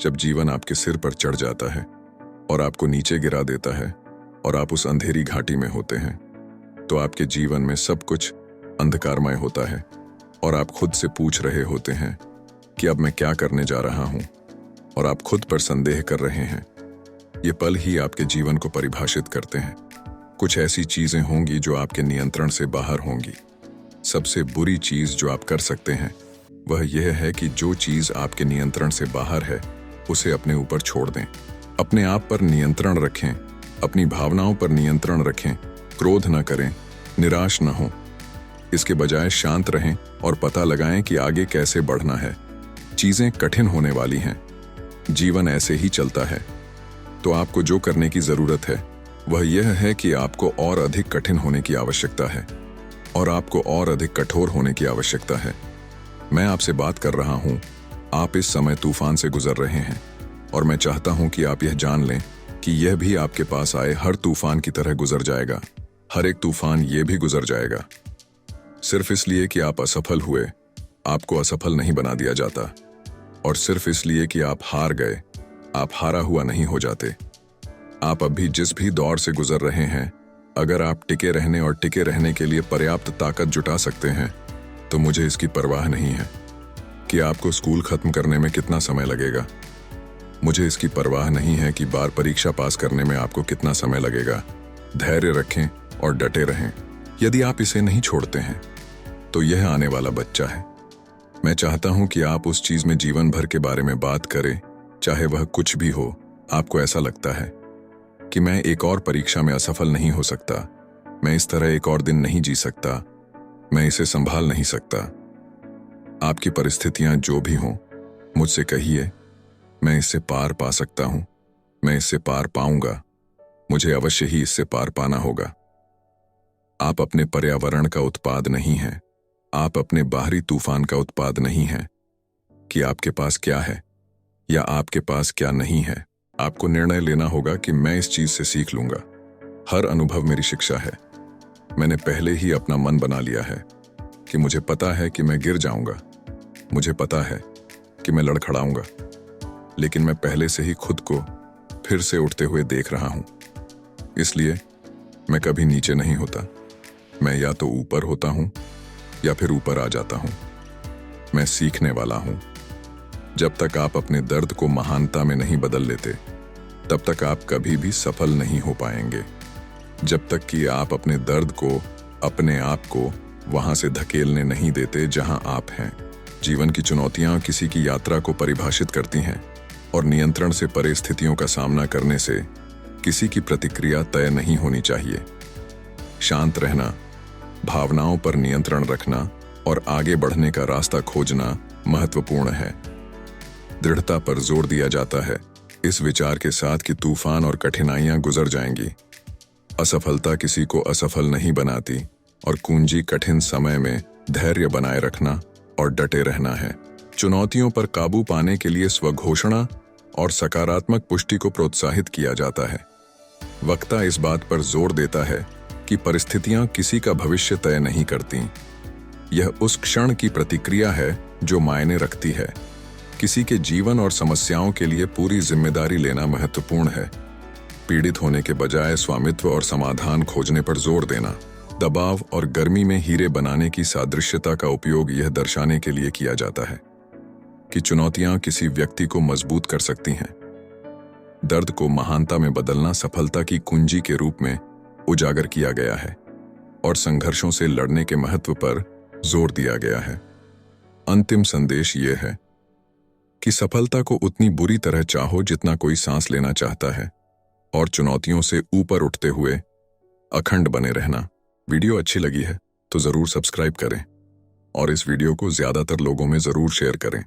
जब जीवन आपके सिर पर चढ़ जाता है और आपको नीचे गिरा देता है और आप उस अंधेरी घाटी में होते हैं, तो आपके जीवन में सब कुछ अंधकारमय होता है और आप खुद से पूछ रहे होते हैं कि अब मैं क्या करने जा रहा हूं, और आप खुद पर संदेह कर रहे हैं। ये पल ही आपके जीवन को परिभाषित करते हैं। कुछ ऐसी चीजें होंगी जो आपके नियंत्रण से बाहर होंगी। सबसे बुरी चीज जो आप कर सकते हैं वह यह है कि जो चीज आपके नियंत्रण से बाहर है उसे अपने ऊपर छोड़ दें। अपने आप पर नियंत्रण रखें, अपनी भावनाओं पर नियंत्रण रखें, क्रोध न करें, निराश न हो। इसके बजाय शांत रहें और पता लगाएं कि आगे कैसे बढ़ना है। चीजें कठिन होने वाली हैं, जीवन ऐसे ही चलता है, तो आपको जो करने की जरूरत है वह यह है कि आपको और अधिक कठिन होने की आवश्यकता है और आपको और अधिक कठोर होने की आवश्यकता है। मैं आपसे बात कर रहा हूं, आप इस समय तूफान से गुजर रहे हैं और मैं चाहता हूं कि आप यह जान लें कि यह भी आपके पास आए हर तूफान की तरह गुजर जाएगा। हर एक तूफान ये भी गुजर जाएगा। सिर्फ इसलिए कि आप असफल हुए, आपको असफल नहीं बना दिया जाता, और सिर्फ इसलिए कि आप हार गए, आप हारा हुआ नहीं हो जाते। आप अभी जिस भी दौर से गुजर रहे हैं, अगर आप टिके रहने और टिके रहने के लिए पर्याप्त ताकत जुटा सकते हैं, तो मुझे इसकी परवाह नहीं है कि आपको स्कूल खत्म करने में कितना समय लगेगा। मुझे इसकी परवाह नहीं है कि बार परीक्षा पास करने में आपको कितना समय लगेगा। धैर्य रखें और डटे रहें। यदि आप इसे नहीं छोड़ते हैं तो यह आने वाला बच्चा है। मैं चाहता हूं कि आप उस चीज में जीवन भर के बारे में बात करें, चाहे वह कुछ भी हो। आपको ऐसा लगता है कि मैं एक और परीक्षा में असफल नहीं हो सकता, मैं इस तरह एक और दिन नहीं जी सकता, मैं इसे संभाल नहीं सकता। आपकी परिस्थितियां जो भी हों, मुझसे कहिए, मैं इससे पार पा सकता हूं, मैं इससे पार पाऊंगा, मुझे अवश्य ही इससे पार पाना होगा। आप अपने पर्यावरण का उत्पाद नहीं हैं, आप अपने बाहरी तूफान का उत्पाद नहीं हैं। कि आपके पास क्या है या आपके पास क्या नहीं है, आपको निर्णय लेना होगा कि मैं इस चीज से सीख लूंगा। हर अनुभव मेरी शिक्षा है। मैंने पहले ही अपना मन बना लिया है कि मुझे पता है कि मैं गिर जाऊंगा, मुझे पता है कि मैं लड़खड़ाऊंगा, लेकिन मैं पहले से ही खुद को फिर से उठते हुए देख रहा हूं। इसलिए मैं कभी नीचे नहीं होता, मैं या तो ऊपर होता हूं या फिर ऊपर आ जाता हूं। मैं सीखने वाला हूं। जब तक आप अपने दर्द को महानता में नहीं बदल लेते, तब तक आप कभी भी सफल नहीं हो पाएंगे। जब तक कि आप अपने दर्द को, अपने आप को वहां से धकेलने नहीं देते जहां आप हैं। जीवन की चुनौतियां किसी की यात्रा को परिभाषित करती हैं और नियंत्रण से परे स्थितियों का सामना करने से किसी की प्रतिक्रिया तय नहीं होनी चाहिए। शांत रहना, भावनाओं पर नियंत्रण रखना और आगे बढ़ने का रास्ता खोजना महत्वपूर्ण है। दृढ़ता पर जोर दिया जाता है, इस विचार के साथ कि तूफान और कठिनाइयां गुजर जाएंगी। असफलता किसी को असफल नहीं बनाती और कुंजी कठिन समय में धैर्य बनाए रखना और डटे रहना है। चुनौतियों पर काबू पाने के लिए स्वघोषणा और सकारात्मक पुष्टि को प्रोत्साहित किया जाता है। वक्ता इस बात पर जोर देता है कि परिस्थितियां किसी का भविष्य तय नहीं करती। यह उस क्षण की प्रतिक्रिया है जो मायने रखती है। किसी के जीवन और समस्याओं के लिए पूरी जिम्मेदारी लेना महत्वपूर्ण है। पीड़ित होने के बजाय स्वामित्व और समाधान खोजने पर जोर देना। दबाव और गर्मी में हीरे बनाने की सादृश्यता का उपयोग यह दर्शाने के लिए किया जाता है कि चुनौतियां किसी व्यक्ति को मजबूत कर सकती हैं। दर्द को महानता में बदलना सफलता की कुंजी के रूप में उजागर किया गया है और संघर्षों से लड़ने के महत्व पर जोर दिया गया है। अंतिम संदेश यह है कि सफलता को उतनी बुरी तरह चाहो जितना कोई सांस लेना चाहता है, और चुनौतियों से ऊपर उठते हुए अखंड बने रहना। वीडियो अच्छी लगी है तो जरूर सब्सक्राइब करें और इस वीडियो को ज्यादातर लोगों में जरूर शेयर करें।